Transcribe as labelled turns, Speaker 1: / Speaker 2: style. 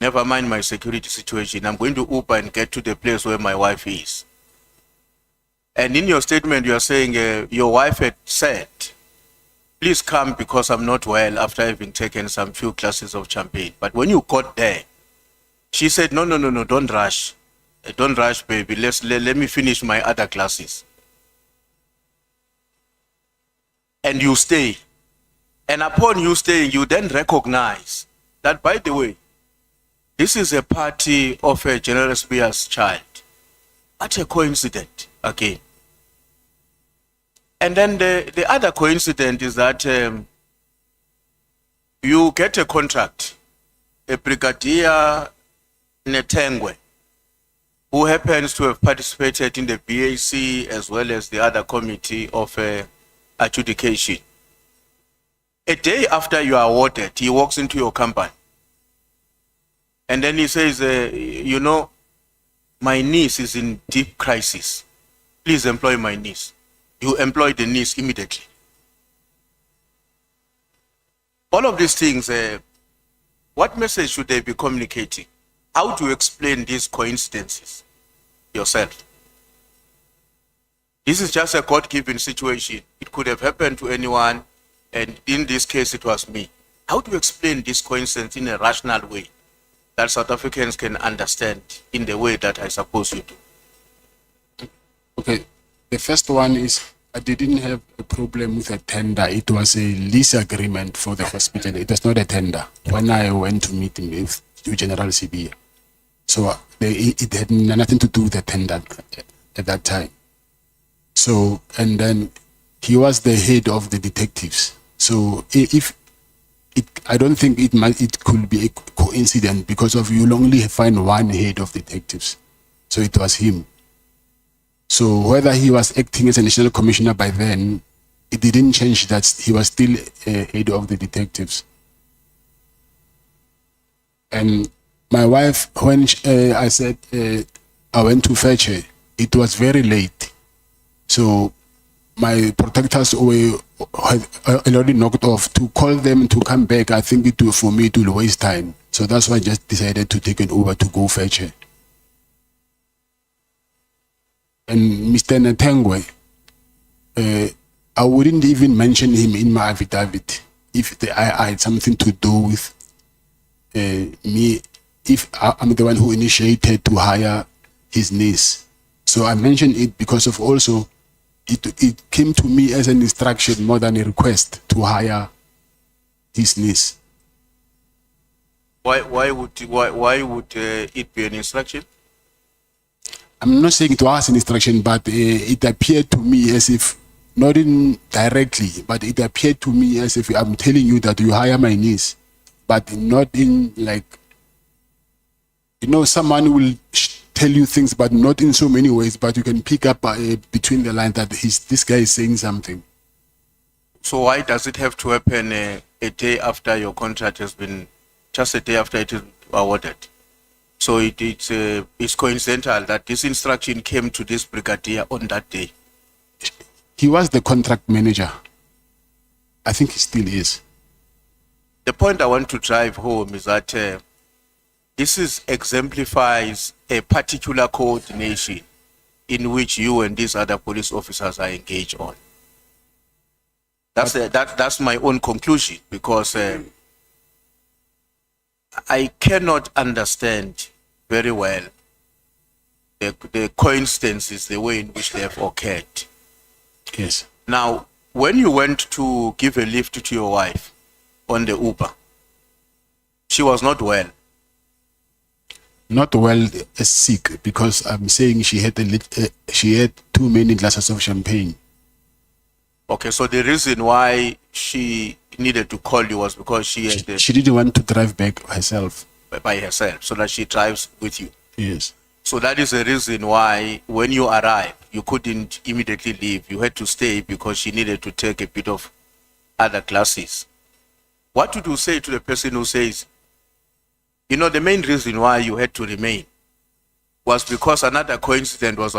Speaker 1: never mind my security situation. I'm going to Uber and get to the place where my wife is. And in your statement, you are saying your wife had said, please come because I'm not well after having taken some few glasses of champagne. But when you got there, she said, no, don't rush. Don't rush, baby. Let me finish my other classes. And you stay. And upon you staying, you then recognize that, by the way, this is a party of a General Spears child. What a coincidence again. And then the other coincidence is that you get a contract, a Brigadier Netengwe, who happens to have participated in the BAC as well as the other committee of adjudication. A day after you are awarded, he walks into your company. And then he says, you know, my niece is in deep crisis. Please employ my niece. You employ the niece immediately. All of these things, what message should they be communicating? How do you explain these coincidences yourself? This is just a God-given situation. It could have happened to anyone, and in this case, it was me. How do you explain this coincidence in a rational way that South Africans can understand in the way that I suppose you do?
Speaker 2: Okay, the first one is I didn't have a problem with a tender. It was a lease agreement for the hospital. It was not a tender when I went to meet him with General Sibia. So it had nothing to do with the tender at that time. So, and then he was the head of the detectives. So I don't think it could be a coincidence because of you'll only find one head of detectives. So it was him. So whether he was acting as a national commissioner by then, it didn't change that he was still a head of the detectives. And my wife, when I said I went to fetch her, it was very late. So my protectors were already knocked off. To call them to come back, I think for me it will waste time. So that's why I just decided to take an Uber to go fetch her. And Mr. Netengwe, I wouldn't even mention him in my affidavit if I had something to do with me, if I'm the one who initiated to hire his niece. So I mentioned it because of also, it came to me as an instruction more than a request to hire his niece.
Speaker 1: Why would it be an instruction?
Speaker 2: I'm not saying it was an instruction, but it appeared to me as if, not in directly, but it appeared to me as if I'm telling you that you hire my niece, but not in like, you know, someone will tell you things, but not in so many ways, but you can pick up between the lines that this guy is saying something.
Speaker 1: So why does it have to happen a day after your contract has been, just a day after it is awarded? So it's coincidental that this instruction came to this brigadier on that day.
Speaker 2: He was the contract manager. I think he still is.
Speaker 1: The point I want to drive home is that this exemplifies a particular coordination in which you and these other police officers are engaged on. That's my own conclusion, because I cannot understand very well the coincidences, the way in which they have occurred.
Speaker 2: Yes.
Speaker 1: Now, when you went to give a lift to your wife on the Uber, she was not well.
Speaker 2: Not well, sick, because I'm saying she had too many glasses of champagne.
Speaker 1: Okay, so the reason why she needed to call you was because she
Speaker 2: didn't want to drive back herself.
Speaker 1: By herself, so that she drives with you.
Speaker 2: Yes.
Speaker 1: So that is the reason why when you arrived, you couldn't immediately leave. You had to stay because she needed to take a bit of other classes. What would you say to the person who says, you know, the main reason why you had to remain was because another coincidence was